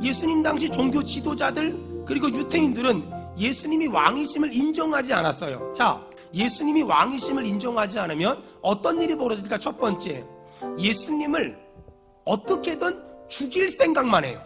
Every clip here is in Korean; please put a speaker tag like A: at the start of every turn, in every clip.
A: 예수님 당시 종교 지도자들 그리고 유태인들은 예수님이 왕이심을 인정하지 않았어요. 자, 예수님이 왕이심을 인정하지 않으면 어떤 일이 벌어질까? 첫 번째, 예수님을 어떻게든 죽일 생각만 해요.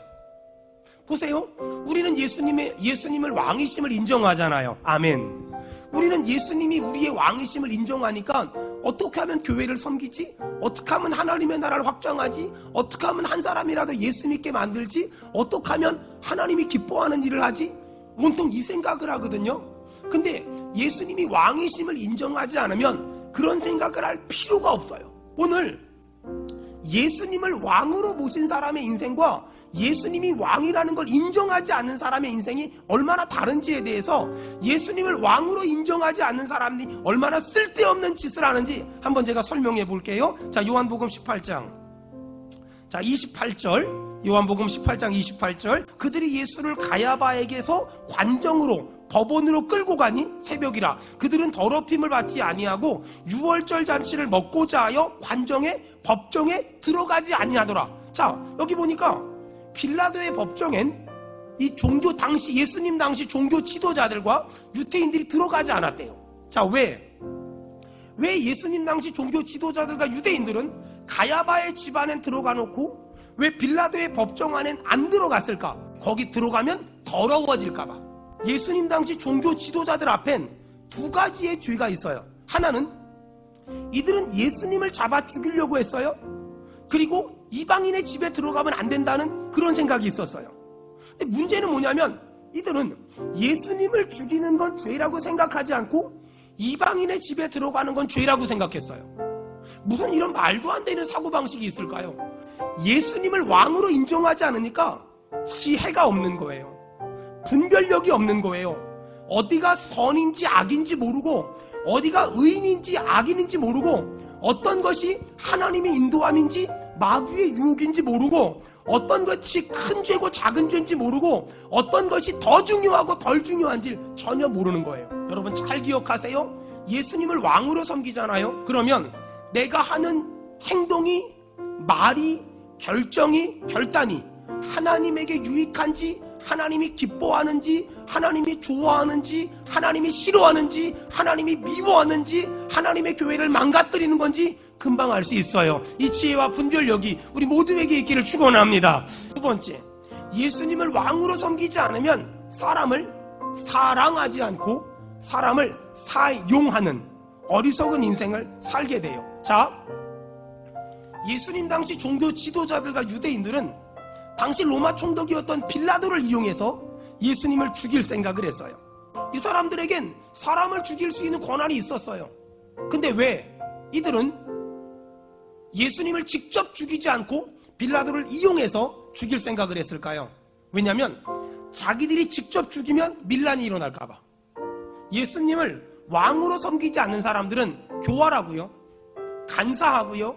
A: 보세요. 우리는 예수님을 왕이심을 인정하잖아요. 아멘. 우리는 예수님이 우리의 왕이심을 인정하니까 어떻게 하면 교회를 섬기지? 어떻게 하면 하나님의 나라를 확장하지? 어떻게 하면 한 사람이라도 예수 믿게 만들지? 어떻게 하면 하나님이 기뻐하는 일을 하지? 온통 이 생각을 하거든요. 근데 예수님이 왕이심을 인정하지 않으면 그런 생각을 할 필요가 없어요. 오늘 예수님을 왕으로 모신 사람의 인생과 예수님이 왕이라는 걸 인정하지 않는 사람의 인생이 얼마나 다른지에 대해서, 예수님을 왕으로 인정하지 않는 사람이 얼마나 쓸데없는 짓을 하는지 한번 제가 설명해 볼게요. 자, 요한복음 18장. 자, 28절. 요한복음 18장 28절. 그들이 예수를 가야바에게서 관정으로, 법원으로 끌고 가니 새벽이라. 그들은 더럽힘을 받지 아니하고 유월절 잔치를 먹고자 하여 법정에 들어가지 아니하더라. 자, 여기 보니까 빌라도의 법정엔 이 종교 당시, 예수님 당시 종교 지도자들과 유태인들이 들어가지 않았대요. 자, 왜 예수님 당시 종교 지도자들과 유대인들은 가야바의 집안엔 들어가 놓고 왜 빌라도의 법정 안엔 안 들어갔을까? 거기 들어가면 더러워질까봐. 예수님 당시 종교 지도자들 앞엔 두 가지의 죄가 있어요. 하나는 이들은 예수님을 잡아 죽이려고 했어요. 그리고 이방인의 집에 들어가면 안 된다는 그런 생각이 있었어요. 근데 문제는 뭐냐면 이들은 예수님을 죽이는 건 죄라고 생각하지 않고 이방인의 집에 들어가는 건 죄라고 생각했어요. 무슨 이런 말도 안 되는 사고방식이 있을까요? 예수님을 왕으로 인정하지 않으니까 지혜가 없는 거예요. 분별력이 없는 거예요. 어디가 선인지 악인지 모르고 어디가 의인인지 악인인지 모르고 어떤 것이 하나님의 인도함인지 마귀의 유혹인지 모르고 어떤 것이 큰 죄고 작은 죄인지 모르고 어떤 것이 더 중요하고 덜 중요한지 전혀 모르는 거예요. 여러분 잘 기억하세요. 예수님을 왕으로 섬기잖아요. 그러면 내가 하는 행동이, 말이, 결정이, 결단이 하나님에게 유익한지, 하나님이 기뻐하는지, 하나님이 좋아하는지, 하나님이 싫어하는지, 하나님이 미워하는지, 하나님의 교회를 망가뜨리는 건지 금방 알 수 있어요. 이 지혜와 분별력이 우리 모두에게 있기를 축원합니다. 두 번째, 예수님을 왕으로 섬기지 않으면 사람을 사랑하지 않고 사람을 사용하는 어리석은 인생을 살게 돼요. 자, 예수님 당시 종교 지도자들과 유대인들은 당시 로마 총독이었던 빌라도를 이용해서 예수님을 죽일 생각을 했어요. 이 사람들에겐 사람을 죽일 수 있는 권한이 있었어요. 근데 왜 이들은 예수님을 직접 죽이지 않고 빌라도를 이용해서 죽일 생각을 했을까요? 왜냐하면 자기들이 직접 죽이면 밀란이 일어날까봐. 예수님을 왕으로 섬기지 않는 사람들은 교활하고요, 간사하고요,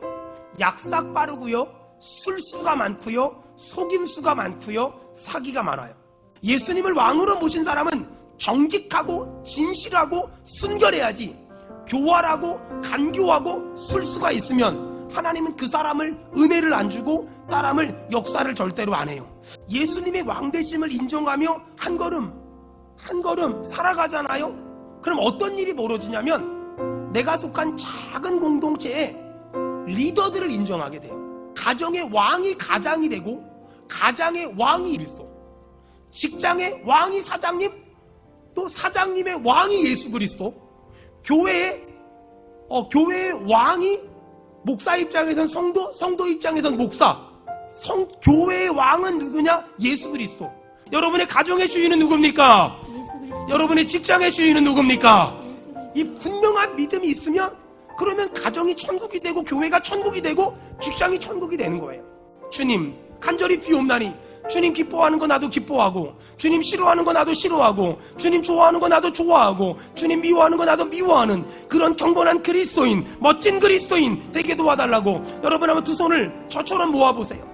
A: 약삭 빠르고요, 술수가 많고요, 속임수가 많고요, 사기가 많아요. 예수님을 왕으로 모신 사람은 정직하고 진실하고 순결해야지 교활하고 간교하고 술수가 있으면 하나님은 그 사람을 은혜를 안 주고 사람을 역사를 절대로 안 해요. 예수님의 왕되심을 인정하며 한 걸음 살아가잖아요. 그럼 어떤 일이 벌어지냐면 내가 속한 작은 공동체에 리더들을 인정하게 돼요. 가정의 왕이 가장이 되고 가장의 왕이 일소, 직장의 왕이 사장님, 또 사장님의 왕이 예수 그리스도, 교회의 왕이 목사 입장에선 성도 입장에선 목사, 교회의 왕은 누구냐? 예수 그리스도. 여러분의 가정의 주인은 누굽니까?
B: 예수 그리스도.
A: 여러분의 직장의 주인은 누굽니까? 이 분명한 믿음이 있으면 그러면 가정이 천국이 되고 교회가 천국이 되고 직장이 천국이 되는 거예요. 주님 간절히 비옵나니 주님 기뻐하는 거 나도 기뻐하고, 주님 싫어하는 거 나도 싫어하고, 주님 좋아하는 거 나도 좋아하고, 주님 미워하는 거 나도 미워하는 그런 경건한 그리스도인, 멋진 그리스도인 되게 도와달라고 여러분 한번 두 손을 저처럼 모아보세요.